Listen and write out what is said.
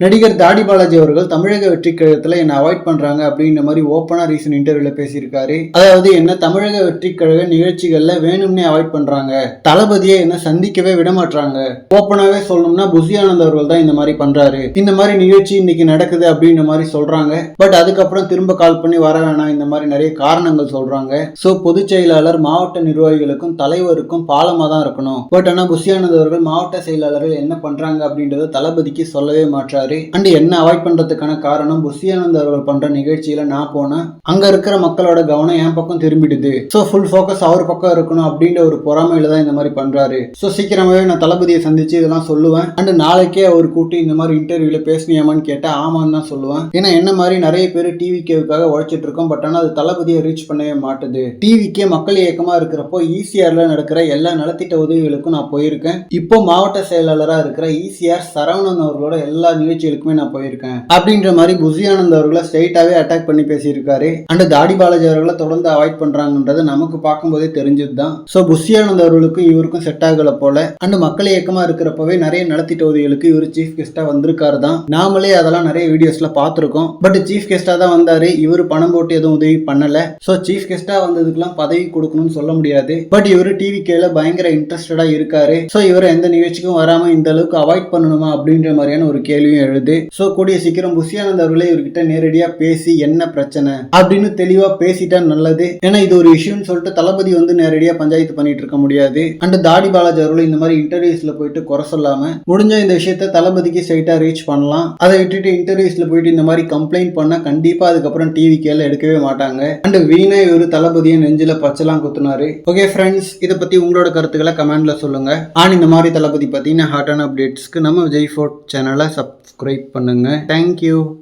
நடிகர் தாடி பாலாஜி அவர்கள் தமிழக வெற்றி கழகத்துல என்ன அவாய்ட் பண்றாங்க அப்படின்ற மாதிரி ஓப்பனா ரீசன் இன்டர்வியூல பேசியிருக்காரு. அதாவது என்ன தமிழக வெற்றி கழக நிகழ்ச்சிகள்ல வேணும்னே அவாய்ட் பண்றாங்க, தளபதியை என்ன சந்திக்கவே விட மாட்டாங்க. ஓப்பனாவே சொல்லணும்னா புசி ஆனந்த் அவர்கள் தான் இந்த மாதிரி பண்றாரு, இந்த மாதிரி நிகழ்ச்சி இன்னைக்கு நடக்குது அப்படின்ற மாதிரி சொல்றாங்க. பட் அதுக்கப்புறம் திரும்ப கால் பண்ணி வர வேணாம், இந்த மாதிரி நிறைய காரணங்கள் சொல்றாங்க. சோ பொதுச் செயலாளர் மாவட்ட நிர்வாகிகளுக்கும் தலைவருக்கும் பாலமா தான் இருக்கணும். பட் ஆனா புசி ஆனந்த் அவர்கள் மாவட்ட செயலாளர்கள் என்ன பண்றாங்க அப்படின்றத தளபதிக்கு சொல்லவே மாட்டாரு. அண்ட் என்ன அவாய்ட் பண்றதுக்கான காரணம், புசி ஆனந்த் அவர்கள் பண்ற நிகழ்ச்சியில நான் போனேன், அங்க இருக்கிற மக்களோட கவனம் என் பக்கம் திரும்பிடுது, சோ ஃபுல் ஃபோக்கஸ் அவர் பக்கம் இருக்கணும் அப்படின்ற ஒரு பொறாமையில தான் இந்த மாதிரி பண்றாரு. சோ சீக்கிரமாவே நான் தளபதியை சந்திச்சு இதெல்லாம் சொல்லுவேன். அண்ட் நாளைக்கே அவர் கூட்டி இந்த மாதிரி இன்டர்வியூல பேசினியாமான்னு கேட்டா ஆமான்னு தான் சொல்லுவேன். ஏன்னா என்ன மாதிரி நிறைய பேர் டிவிகேவுக்காக உழைச்சிட்டு இருக்கோம். பட் ஆனால் அது தளபதியை ரீச் பண்ணவே மாட்டுது. டிவிகே மக்கள் இயக்கமா இருக்கிறப்போ ஈசிஆர்ல நடக்கிற எல்லா நலத்திட்ட உதவிகளுக்கும் நான் போயிருக்கேன். இப்போ மாவட்ட செயலாளராக இருக்கிற ஈசிஆர் சரவணன் அவர்களோட எல்லா நிகழ்ச்சிகளுக்குமே நான் போயிருக்கேன் அப்படின்ற மாதிரி புசி ஆனந்த் அவர்களை ஸ்ட்ரெயிட்டாவே அட்டாக் பண்ணி பேசியிருக்காரு. அண்ட் தாடி பாலாஜி அவர்களை தொடர்ந்து அவாய்ட் பண்றாங்கன்றது நமக்கு பார்க்கும்போதே தெரிஞ்சதுதான். சோ புசி ஆனந்த் அவர்களுக்கும் இவருக்கும் செட் ஆகல போல. அண்ட் மக்கள் இயக்கமா இருக்கிறப்பவே நிறைய நலத்திட்ட உதவிகளுக்கு இவர் சீஃப் கெஸ்டா வந்திருக்காரு தான். நாமளே அதெல்லாம் நிறைய வீடியோஸ்ல பார்த்திருக்கோம். பட் சீஃப் கெஸ்டா தான் வந்தாரு, இவர் பணம் போட்டு எதுவும் உதவி பண்ணல. சோ சீஃப் கெஸ்டா வந்ததுக்கெல்லாம் பதவி கொடுக்கணும்னு சொல்ல முடியாது. பட் இவர் டிவிகேல பயங்கர இன்ட்ரெஸ்டடா இருக்காரு. சோ இவர் எந்த நிகழ்ச்சிக்கும் வராம இந்த அளவுக்கு அவாய்ட் பண்ணணுமா அப்படின்ற மாதிரியான ஒரு கேள்வியும் எழுது. சோ கூடிய சீக்கிரம் புசி ஆனந்த் அவர்களே இவர்கிட்ட நேரடியா பேசி என்ன பிரச்சனை அப்படின்னு தெளிவா பேசிட்டா நல்லது. ஏன்னா இது ஒரு இஷ்யூன்னு சொல்லிட்டு தளபதி வந்து நேரடியா பஞ்சாயத்து பண்ணிட்டு இருக்க முடியாது. அண்ட் தாடி பாலாஜி அவர்கள் இந்த மாதிரி இன்டர்வியூஸ்ல போயிட்டு குறை சொல்லாம முடிஞ்ச இந்த விஷயத்த தளபதிக்கு ஸ்ட்ரைட்டா ரீச் பண்ணலாம். அதை விட்டுட்டு இன்டர்வியூஸ்ல போயிட்டு இந்த மாதிரி கம்ப்ளைண்ட் பண்ணா கண்டிப்பா அதுக்கப்புறம் டிவிகேல எடுக்கவே மாட்டாங்க. அண்ட் வீணா இவரு தளபதியை நெஞ்சில பச்செல்லாம் குத்துனாரு. ஓகே ஃப்ரெண்ட்ஸ், இதை பத்தி உங்களோட கருத்துக்களை கமெண்ட்ல சொல்லுங்க. இந்த மாதிரி தளபதி பத்தின ஹாட்டான அப்டேட்ஸ்க்கு நம்ம விஜய் ஃபோர்ட் சேனலை சப்ஸ்கிரைப் பண்ணுங்க. தேங்க்யூ.